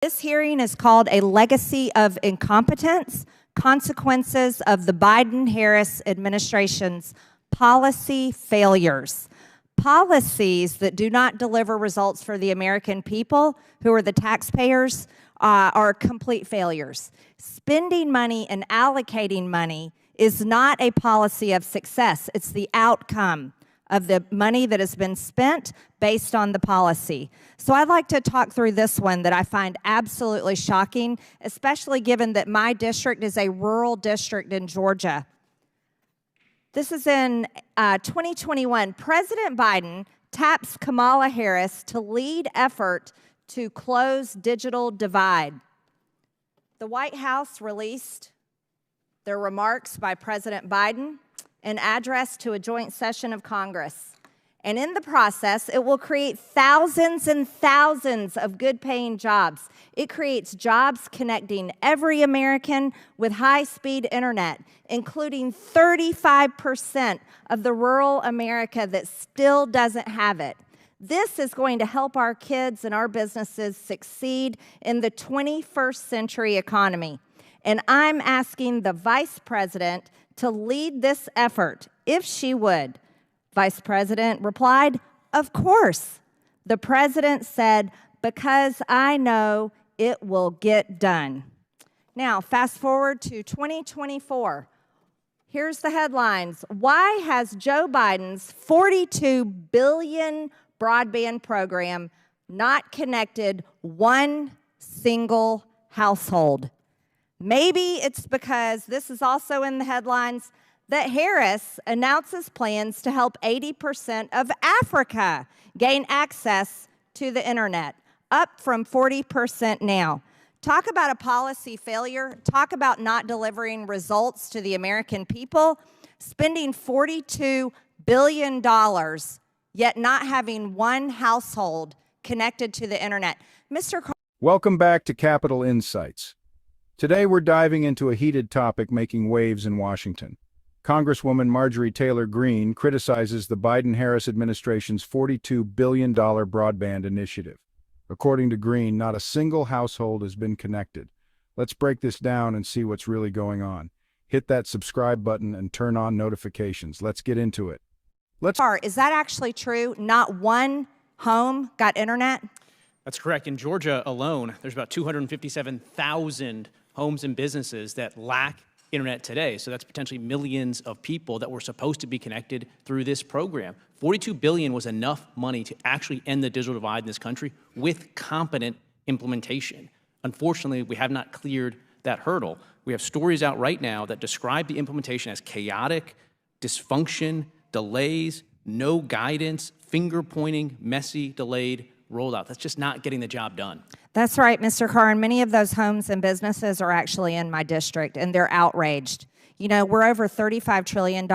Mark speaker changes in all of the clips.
Speaker 1: This hearing is called A Legacy of Incompetence, Consequences of the Biden-Harris Administration's Policy Failures. Policies that do not deliver results for the American people, who are the taxpayers, are complete failures. Spending money and allocating money is not a policy of success. It's the outcome of the money that has been spent based on the policy. So I'd like to talk through this one that I find absolutely shocking, especially given that my district is a rural district in Georgia. This is in 2021. President Biden taps Kamala Harris to lead effort to close digital divide. The White House released their remarks by President Biden, an address to a joint session of Congress. And in the process, it will create thousands and thousands of good-paying jobs. It creates jobs connecting every American with high-speed internet, including 35% of the rural America that still doesn't have it. This is going to help our kids and our businesses succeed in the 21st century economy. And I'm asking the Vice President to lead this effort, if she would. Vice President replied, "Of course." The President said, "Because I know it will get done." Now, fast forward to 2024. Here's the headlines. Why has Joe Biden's $42 billion broadband program not connected one single household? Maybe it's because, this is also in the headlines, that Harris announces plans to help 80% of Africa gain access to the internet, up from 40% now. Talk about a policy failure. Talk about not delivering results to the American people. Spending $42 billion, yet not having one household connected to the internet.
Speaker 2: Welcome back to Capitol Insights. Today we're diving into a heated topic making waves in Washington. Congresswoman Marjorie Greene criticizes the Biden-Harris administration's $42 billion broadband initiative. According to Greene, not a single household has been connected. Let's break this down and see what's really going on. Hit that subscribe button and turn on notifications. Let's get into it.
Speaker 1: Is that actually true? Not one home got internet?
Speaker 3: That's correct. In Georgia alone, there's about 257,000 homes and businesses that lack internet today. So that's potentially millions of people that were supposed to be connected through this program. $42 billion was enough money to actually end the digital divide in this country with competent implementation. Unfortunately, we have not cleared that hurdle. We have stories out right now that describe the implementation as chaotic, dysfunction, delays, no guidance, finger-pointing, messy, delayed rollout. That's just not getting the job done.
Speaker 1: That's right, Mr. Carr, and many of those homes and businesses are actually in my district, and they're outraged. You know, we're over $35 trillion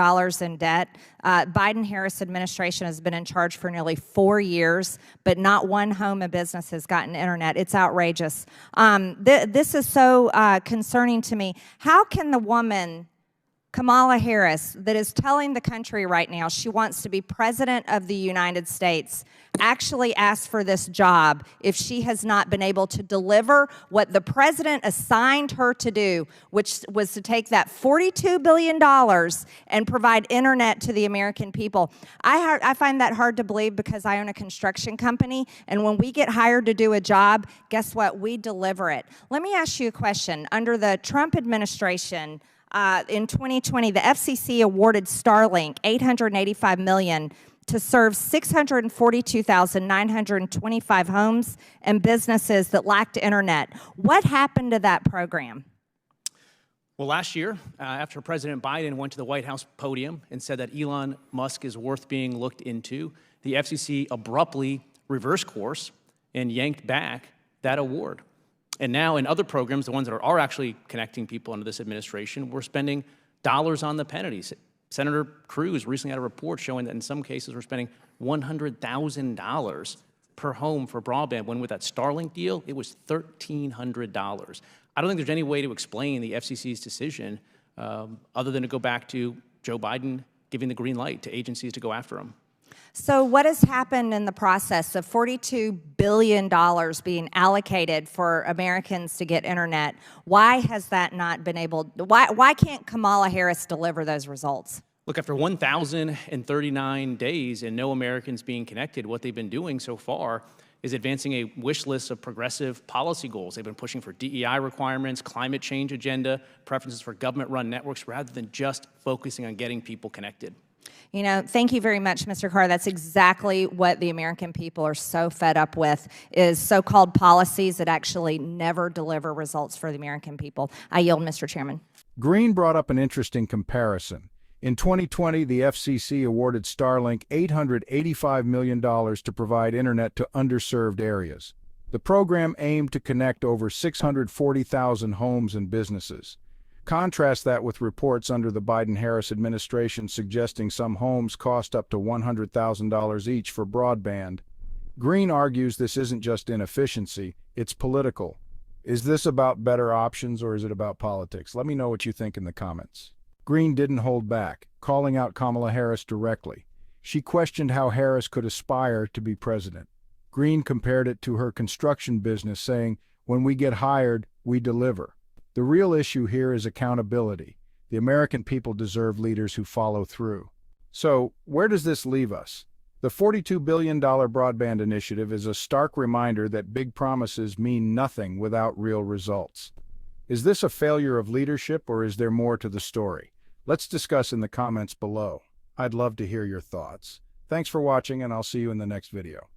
Speaker 1: in debt. Biden-Harris administration has been in charge for nearly 4 years, but not one home and business has gotten internet. It's outrageous. This is so concerning to me. How can the woman, Kamala Harris, that is telling the country right now she wants to be president of the United States, actually ask for this job if she has not been able to deliver what the president assigned her to do, which was to take that $42 billion and provide internet to the American people? I find that hard to believe because I own a construction company, and when we get hired to do a job, guess what? We deliver it. Let me ask you a question. Under the Trump administration, in 2020, the FCC awarded Starlink $885 million to serve 642,925 homes and businesses that lacked internet. What happened to that program?
Speaker 3: Well, last year, after President Biden went to the White House podium and said that Elon Musk is worth being looked into, the FCC abruptly reversed course and yanked back that award. And now in other programs, the ones that are actually connecting people under this administration, we're spending dollars on the penalties. Senator Cruz recently had a report showing that in some cases we're spending $100,000 per home for broadband, when with that Starlink deal, it was $1,300. I don't think there's any way to explain the FCC's decision other than to go back to Joe Biden giving the green light to agencies to go after them.
Speaker 1: So what has happened in the process of $42 billion being allocated for Americans to get internet? Why has that not been able, why can't Kamala Harris deliver those results?
Speaker 3: Look, after 1,039 days and no Americans being connected, what they've been doing so far is advancing a wish list of progressive policy goals. They've been pushing for DEI requirements, climate change agenda, preferences for government-run networks, rather than just focusing on getting people connected.
Speaker 1: You know, thank you very much, Mr. Carr. That's exactly what the American people are so fed up with, is so-called policies that actually never deliver results for the American people. I yield, Mr. Chairman.
Speaker 2: Greene brought up an interesting comparison. In 2020, the FCC awarded Starlink $885 million to provide internet to underserved areas. The program aimed to connect over 640,000 homes and businesses. Contrast that with reports under the Biden-Harris administration suggesting some homes cost up to $100,000 each for broadband. Greene argues this isn't just inefficiency, it's political. Is this about better options or is it about politics? Let me know what you think in the comments. Greene didn't hold back, calling out Kamala Harris directly. She questioned how Harris could aspire to be president. Greene compared it to her construction business, saying, "When we get hired, we deliver." The real issue here is accountability. The American people deserve leaders who follow through. So, where does this leave us? The $42 billion broadband initiative is a stark reminder that big promises mean nothing without real results. Is this a failure of leadership, or is there more to the story? Let's discuss in the comments below. I'd love to hear your thoughts. Thanks for watching, and I'll see you in the next video.